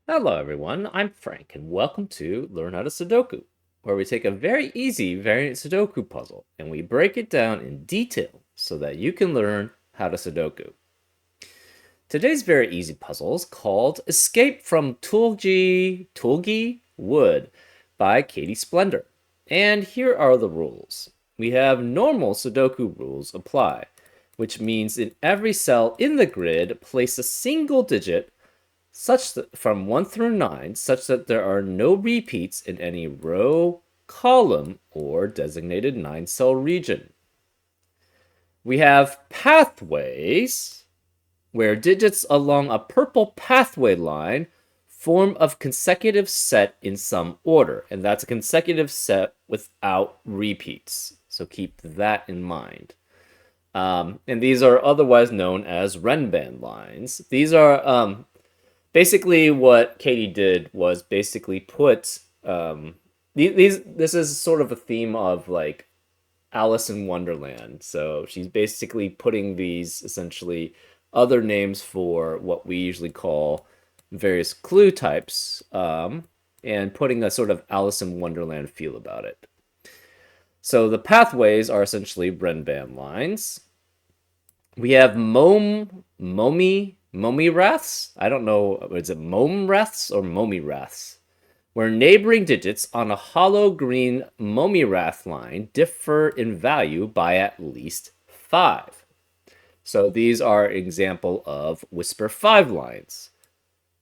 Hello everyone, I'm Frank and welcome to Learn How to Sudoku, where we take a very easy variant Sudoku puzzle and we break it down in detail so that you can learn how to Sudoku. Today's very easy puzzle is called Escape from Tulgey Wood by Katie Splendor. And here are the rules. We have normal Sudoku rules apply, which means in every cell in the grid, place a single digit such that from 1 through 9, such that there are no repeats in any row, column, or designated 9-cell region. We have pathways, where digits along a purple pathway line form a consecutive set in some order, and that's a consecutive set without repeats. So keep that in mind. And these are otherwise known as Renban lines. These are basically what Katie did was basically put this is sort of a theme of like Alice in Wonderland. So she's basically putting these essentially other names for what we usually call various clue types, and putting a sort of Alice in Wonderland feel about it. So the pathways are essentially Renban lines. We have Momi Raths? I don't know, is it Mom Raths or Momi Raths? Where neighboring digits on a hollow green Momirath line differ in value by at least 5. So these are an example of Whisper 5 lines.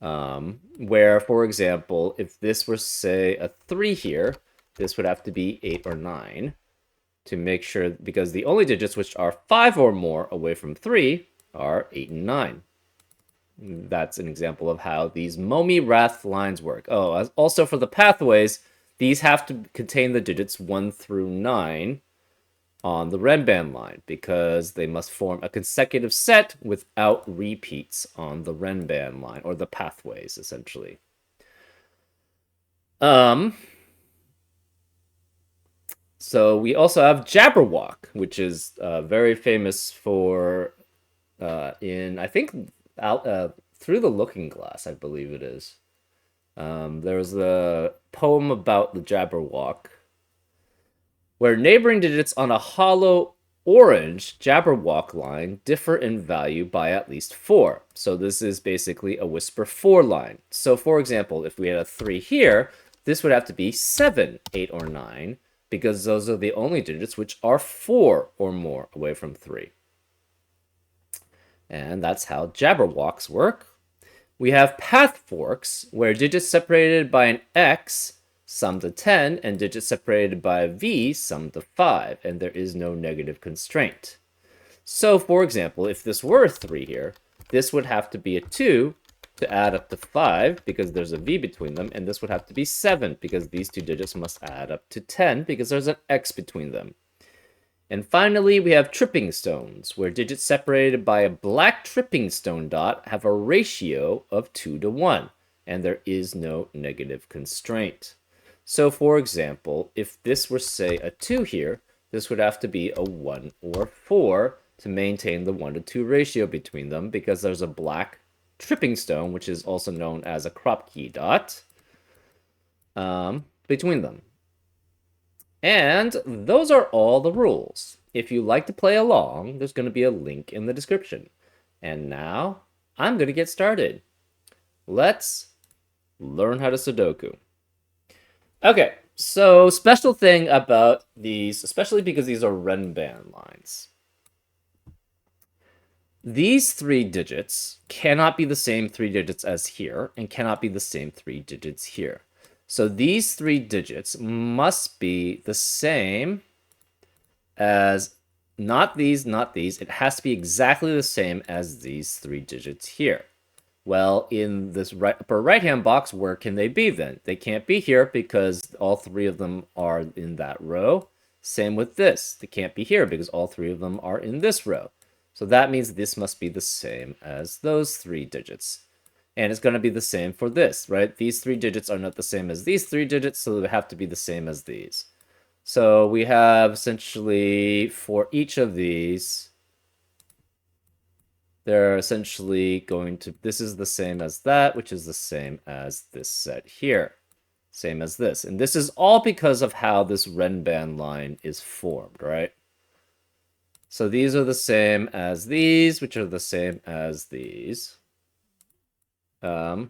Where, for example, if this were, say, a 3 here, this would have to be 8 or 9 to make sure, because the only digits which are 5 or more away from 3 are 8 and 9. That's an example of how these Momi-Rath lines work. Oh, also for the pathways, these have to contain the digits 1 through 9 on the Renban line, because they must form a consecutive set without repeats on the Renban line, or the pathways, essentially. So we also have Jabberwock, which is very famous for I think Through the Looking Glass, I believe it is. There's a poem about the Jabberwock, where neighboring digits on a hollow orange Jabberwock line differ in value by at least 4. So this is basically a Whisper 4 line. So for example, if we had a 3 here, this would have to be 7, 8, or 9, because those are the only digits which are 4 or more away from 3. And that's how Jabberwocks work. We have path forks, where digits separated by an X sum to 10, and digits separated by a V sum to 5, and there is no negative constraint. So, for example, if this were a 3 here, this would have to be a 2 to add up to 5, because there's a V between them, and this would have to be 7, because these two digits must add up to 10, because there's an X between them. And finally, we have tripping stones, where digits separated by a black tripping stone dot have a ratio of 2 to 1, and there is no negative constraint. So, for example, if this were, say, a 2 here, this would have to be a 1 or 4 to maintain the 1 to 2 ratio between them, because there's a black tripping stone, which is also known as a crop key dot, between them. And those are all the rules. If you like to play along, there's going to be a link in the description. And now, I'm going to get started. Let's learn how to Sudoku. Okay, so special thing about these, especially because these are Renban lines. These 3 digits cannot be the same 3 digits as here, and cannot be the same 3 digits here. So these 3 digits must be the same as not these, not these. It has to be exactly the same as these 3 digits here. Well, in this upper right-hand box, where can they be then? They can't be here because all 3 of them are in that row. Same with this. They can't be here because all 3 of them are in this row. So that means this must be the same as those 3 digits. And it's going to be the same for this, right? These 3 digits are not the same as these 3 digits, so they have to be the same as these. So we have essentially, for each of these, they're essentially going to, this is the same as that, which is the same as this set here. Same as this. And this is all because of how this Renban line is formed, right? So these are the same as these, which are the same as these. And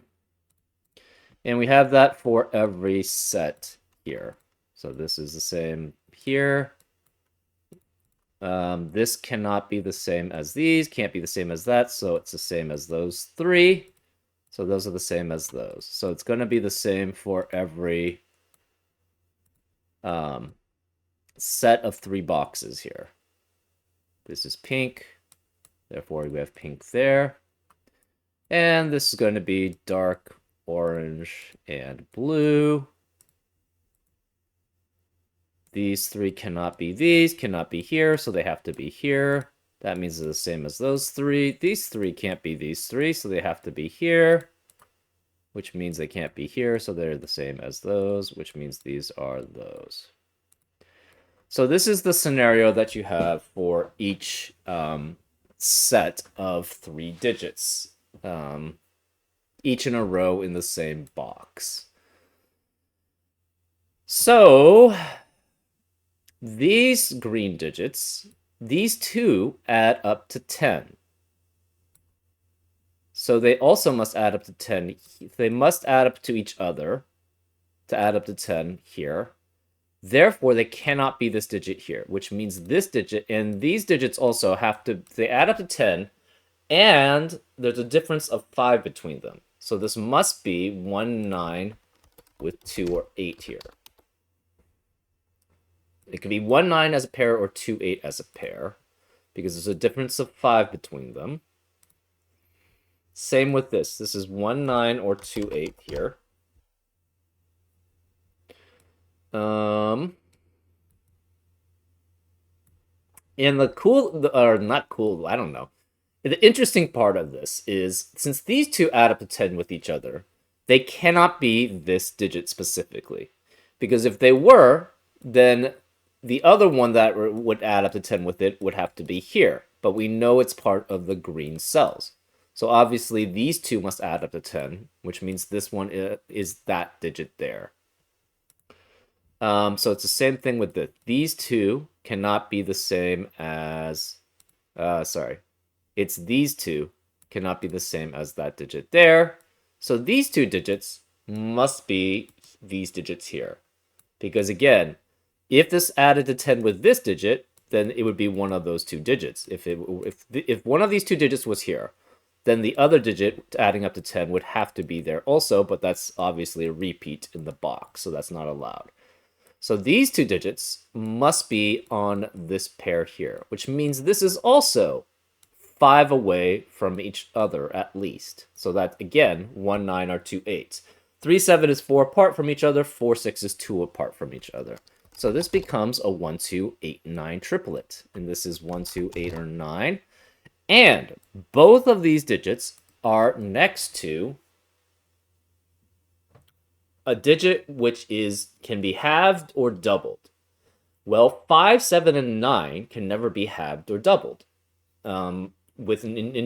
we have that for every set here. So this is the same here. This cannot be the same as these, can't be the same as that, so it's the same as those three. So those are the same as those. So it's going to be the same for every set of 3 boxes here. This is pink, therefore we have pink there. And this is going to be dark orange and blue. These 3 cannot be these, cannot be here, so they have to be here. That means they're the same as those 3. These 3 can't be these 3, so they have to be here, which means they can't be here, so they're the same as those, which means these are those. So this is the scenario that you have for each set of 3 digits, each in a row in the same box. So these green digits, these 2 add up to 10. So they also must add up to 10. They must add up to each other to add up to 10 here. Therefore, they cannot be this digit here, which means this digit and these digits also have to, they add up to 10, and there's a difference of 5 between them. So this must be 1, 9 with 2 or 8 here. It could be 1, 9 as a pair or 2, 8 as a pair, because there's a difference of 5 between them. Same with this. This is 1, 9 or 2, 8 here. And the cool, or not cool, I don't know. The interesting part of this is, since these 2 add up to 10 with each other, they cannot be this digit specifically. Because if they were, then the other one that would add up to 10 with it would have to be here. But we know it's part of the green cells. So obviously these 2 must add up to 10, which means this one is that digit there. So it's the same thing with this. These 2 cannot be the same as, it's these 2 cannot be the same as that digit there. So these 2 digits must be these digits here. Because again, if this added to 10 with this digit, then it would be one of those 2 digits. If one of these 2 digits was here, then the other digit adding up to 10 would have to be there also, but that's obviously a repeat in the box, so that's not allowed. So these 2 digits must be on this pair here, which means this is also 5 away from each other at least. So that, again, 1, 9 are 2, 8. 3, 7 is 4 apart from each other. 4, 6 is 2 apart from each other. So this becomes a 1, 2, 8, 9 triplet. And this is 1, 2, 8, or 9. And both of these digits are next to a digit which can be halved or doubled. Well, 5, 7, and 9 can never be halved or doubled in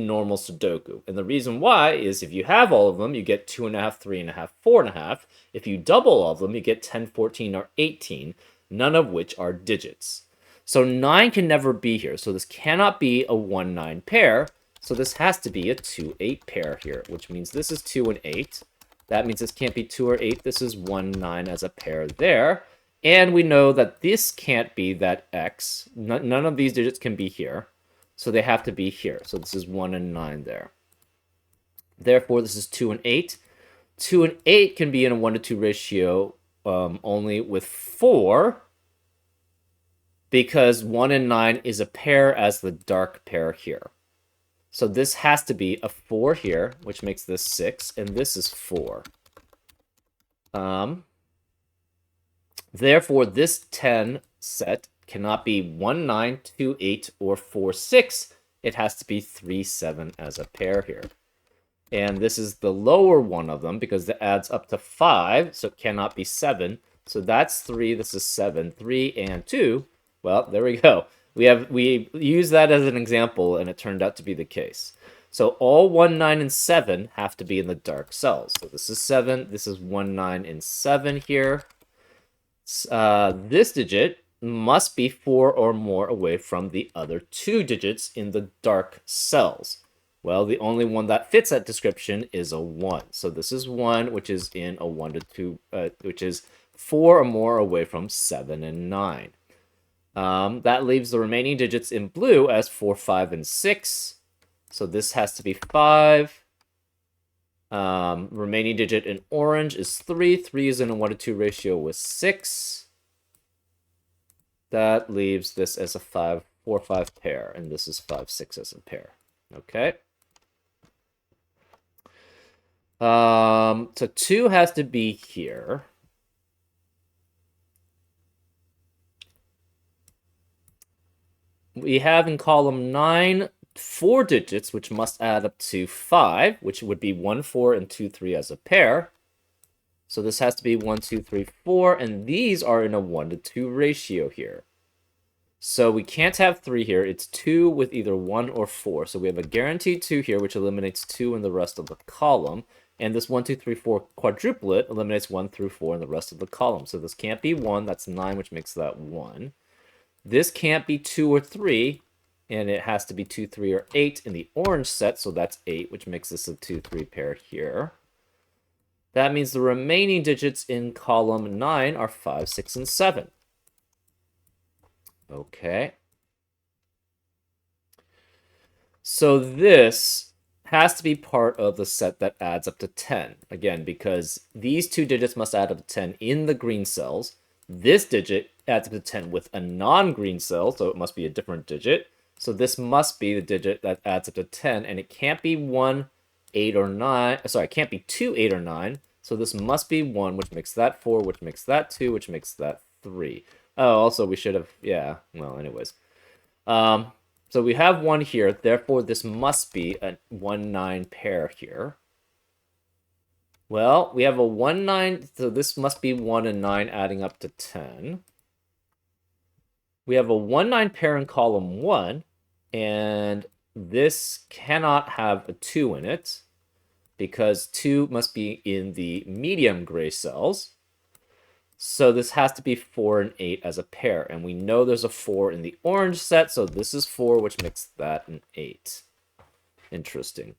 normal Sudoku. And the reason why is if you have all of them, you get 2.5, 3.5, 4.5. If you double all of them, you get 10, 14, or 18, none of which are digits. So 9 can never be here. So this cannot be a 1, 9 pair. So this has to be a 2, 8 pair here, which means this is 2 and 8. That means this can't be 2 or 8. This is 1, 9 as a pair there. And we know that this can't be that X. None of these digits can be here. So they have to be here. So this is 1 and 9 there. Therefore, this is 2 and 8. 2 and 8 can be in a 1 to 2 ratio only with 4. Because 1 and 9 is a pair as the dark pair here. So this has to be a 4 here, which makes this 6, and this is 4. Therefore, this 10 set cannot be 1, 9, 2, 8, or 4, 6. It has to be 3, 7 as a pair here. And this is the lower one of them because it adds up to 5, so it cannot be 7. So that's 3, this is 7, 3, and 2. Well, there we go. We use that as an example, and it turned out to be the case. So all 1, 9, and 7 have to be in the dark cells. So this is 7, this is 1, 9, and 7 here. This digit must be 4 or more away from the other 2 digits in the dark cells. Well, the only one that fits that description is a 1. So this is 1, which is in a 1 to 2, which is 4 or more away from 7 and 9. That leaves the remaining digits in blue as 4, 5, and 6. So this has to be 5. Remaining digit in orange is 3. 3 is in a 1 to 2 ratio with 6. That leaves this as a 5, 4, 5 pair, and this is 5, 6 as a pair. Okay. So 2 has to be here. We have in column 9 4 digits, which must add up to 5, which would be 1, 4, and 2, 3 as a pair. So this has to be 1, 2, 3, 4, and these are in a 1 to 2 ratio here. So we can't have 3 here. It's 2 with either 1 or 4. So we have a guaranteed 2 here, which eliminates 2 in the rest of the column. And this 1, 2, 3, 4 quadruplet eliminates 1 through 4 in the rest of the column. So this can't be 1. That's 9, which makes that 1. This can't be 2 or 3, and it has to be 2, 3, or 8 in the orange set, so that's 8, which makes this a 2, 3 pair here. That means the remaining digits in column 9 are 5, 6, and 7. Okay. So this has to be part of the set that adds up to 10. Again, because these 2 digits must add up to 10 in the green cells. This digit adds up to 10 with a non-green cell, so it must be a different digit. So this must be the digit that adds up to 10, and it can't be 1, 8, or 9. Sorry, it can't be 2, 8, or 9. So this must be 1, which makes that 4, which makes that 2, which makes that 3. Oh, also we should have, yeah, well, anyways. So we have 1 here, therefore this must be a 1, 9 pair here. Well, we have a 1, 9, so this must be 1 and 9 adding up to 10. We have a 1, 9 pair in column 1, and this cannot have a 2 in it, because 2 must be in the medium gray cells. So this has to be 4 and 8 as a pair, and we know there's a 4 in the orange set, so this is 4, which makes that an 8. Interesting.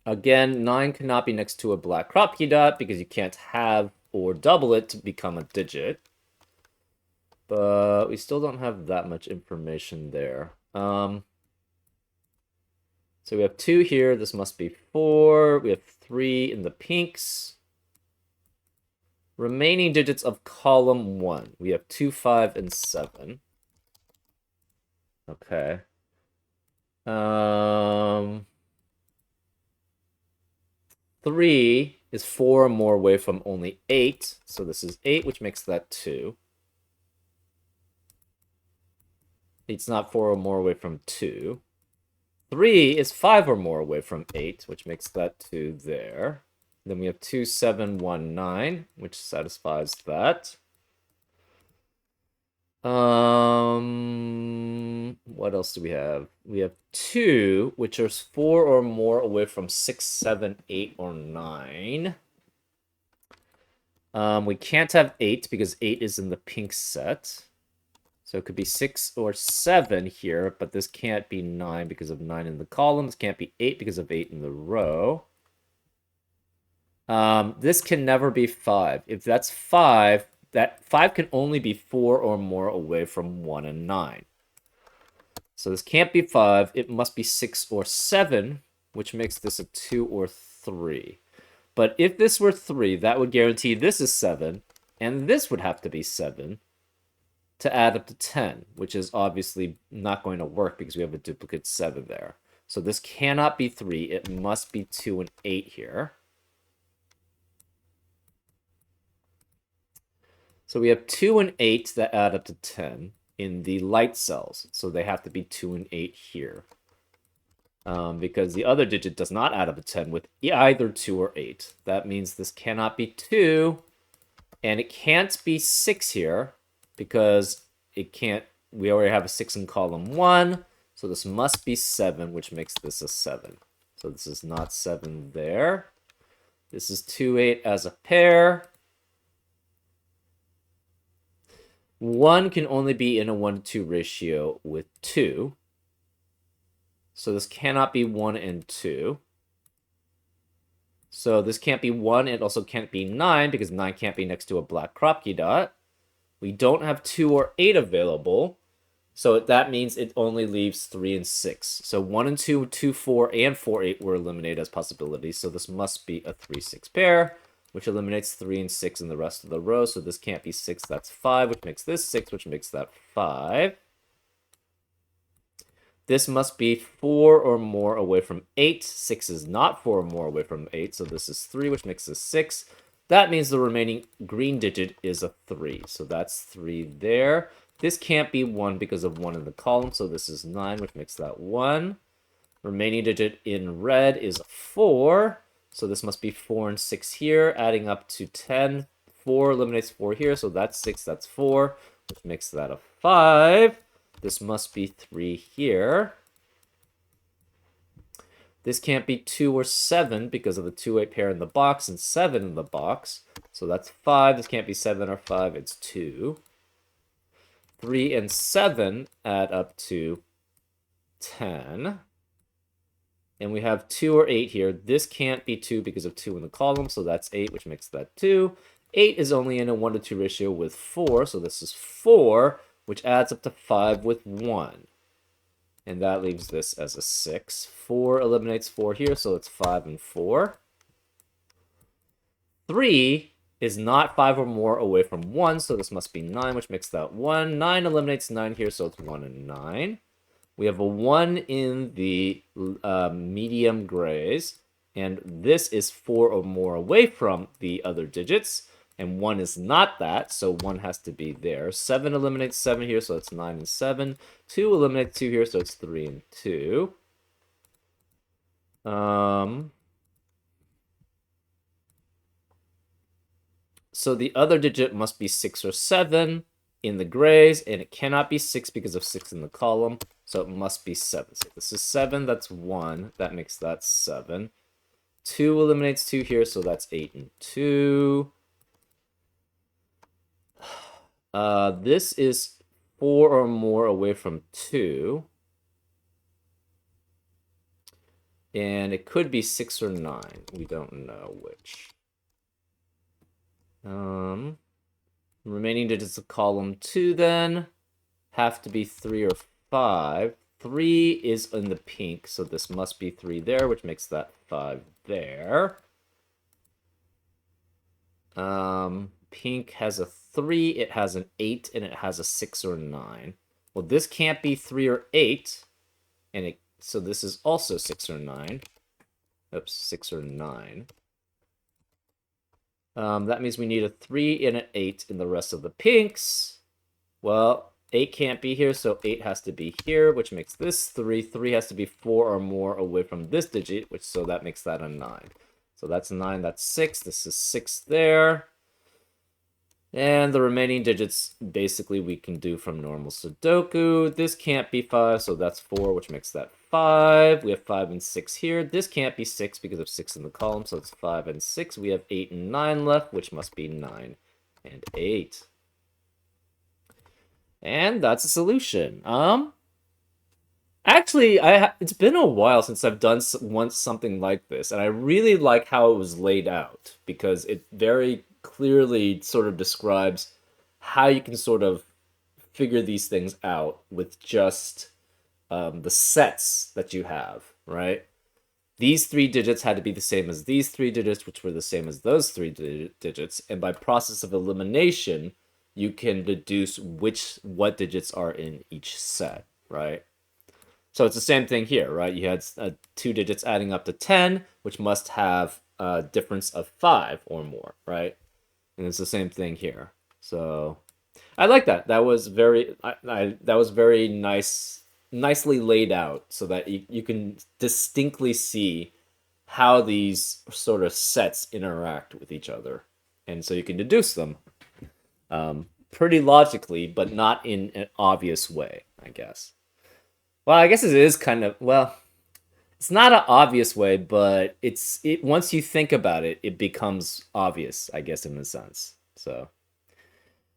Again, 9 cannot be next to a black Kropke dot because you can't have or double it to become a digit. But we still don't have that much information there. So we have 2 here. This must be 4. We have 3 in the pinks. Remaining digits of column 1. We have 2, 5, and 7. Okay. 3 is 4 or more away from only 8. So this is 8, which makes that 2. It's not 4 or more away from 2. 3 is 5 or more away from 8, which makes that 2 there. Then we have 2, 7, 1, 9, which satisfies that. What else do we have? We have 2, which is 4 or more away from 6, 7, 8, or 9. We can't have 8 because 8 is in the pink set. So it could be 6 or 7 here, but this can't be 9 because of 9 in the column. This can't be 8 because of 8 in the row. This can never be 5. If that's 5, that 5 can only be 4 or more away from 1 and 9. So this can't be 5. It must be 6 or 7, which makes this a 2 or 3. But if this were 3, that would guarantee this is 7, and this would have to be 7 to add up to 10, which is obviously not going to work because we have a duplicate 7 there. So this cannot be 3. It must be 2 and 8 here. So we have 2 and 8 that add up to 10 in the light cells. So they have to be 2 and 8 here. because the other digit does not add up to 10 with either 2 or 8. That means this cannot be 2, and it can't be 6 here because it can't. We already have a 6 in column 1, so this must be 7, which makes this a 7. So this is not 7 there. This is 2, 8 as a pair. 1 can only be in a 1 to 2 ratio with 2. So this cannot be 1 and 2. So this can't be 1. It also can't be 9 because 9 can't be next to a black Kropke dot. We don't have 2 or 8 available. So that means it only leaves 3 and 6. So 1 and 2, 2, 4, and 4, 8 were eliminated as possibilities. So this must be a 3, 6 pair, which eliminates 3 and 6 in the rest of the row. So this can't be 6, that's 5, which makes this 6, which makes that 5. This must be 4 or more away from 8. 6 is not 4 or more away from 8, so this is 3, which makes this 6. That means the remaining green digit is a 3, so that's 3 there. This can't be 1 because of 1 in the column, so this is 9, which makes that 1. Remaining digit in red is 4, so this must be 4 and 6 here, adding up to 10. 4 eliminates 4 here, so that's 6, that's 4, which makes that a 5. This must be 3 here. This can't be 2 or 7 because of the 2, 8 pair in the box and 7 in the box. So that's 5. This can't be 7 or 5. It's 2. 3 and 7 add up to 10. And we have 2 or 8 here. This can't be 2 because of 2 in the column, so that's 8, which makes that 2. 8 is only in a 1 to 2 ratio with 4, so this is 4, which adds up to 5 with 1. And that leaves this as a 6. 4 eliminates 4 here, so it's 5 and 4. 3 is not 5 or more away from 1, so this must be 9, which makes that 1. 9 eliminates 9 here, so it's 1 and 9. We have a 1 in the medium grays, and this is 4 or more away from the other digits, and 1 is not that, so 1 has to be there. 7 eliminates 7 here, so it's 9 and 7. 2 eliminates 2 here, so it's 3 and 2. So the other digit must be 6 or 7 in the grays, and it cannot be 6 because of 6 in the column, so it must be 7. So this is 7, that's 1, that makes that 7. 2 eliminates 2 here, so that's 8 and 2. This is 4 or more away from 2. And it could be 6 or 9. We don't know which. Remaining digits of column 2 then have to be 3 or 5. 3 is in the pink, so this must be 3 there, which makes that 5 there. Pink has a 3, it has an 8, and it has a 6 or 9. Well, this can't be 3 or 8, and so this is also 6 or 9. Oops, 6 or 9. That means we need a 3 and an 8 in the rest of the pinks. Well, 8 can't be here, so 8 has to be here, which makes this 3. 3 has to be 4 or more away from this digit, so that makes that a 9. So that's 9, that's 6. This is 6 there. And the remaining digits, basically, we can do from normal Sudoku. This can't be 5, so that's 4, which makes that 5. We have 5 and 6 here. This can't be 6 because of 6 in the column, so it's 5 and 6. We have 8 and 9 left, which must be 9 and 8. And that's a solution. Actually, it's been a while since I've done something like this, and I really like how it was laid out, because it very clearly sort of describes how you can sort of figure these things out with just the sets that you have, right? These 3 digits had to be the same as these 3 digits, which were the same as those 3 digits, and by process of elimination, you can deduce what digits are in each set, right? So it's the same thing here, right? You had 2 digits adding up to 10, which must have a difference of 5 or more, right? And it's the same thing here. So I like that. That was very that was very nice nicely laid out so that you can distinctly see how these sort of sets interact with each other. And so you can deduce them pretty logically, but not in an obvious way, I guess. Well, I guess it is kind of, well, it's not an obvious way, but it once you think about it, it becomes obvious, I guess, in a sense. So,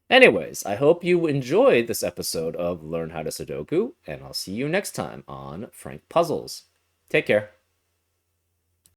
anyways, I hope you enjoyed this episode of Learn How to Sudoku, and I'll see you next time on Frank Puzzles. Take care.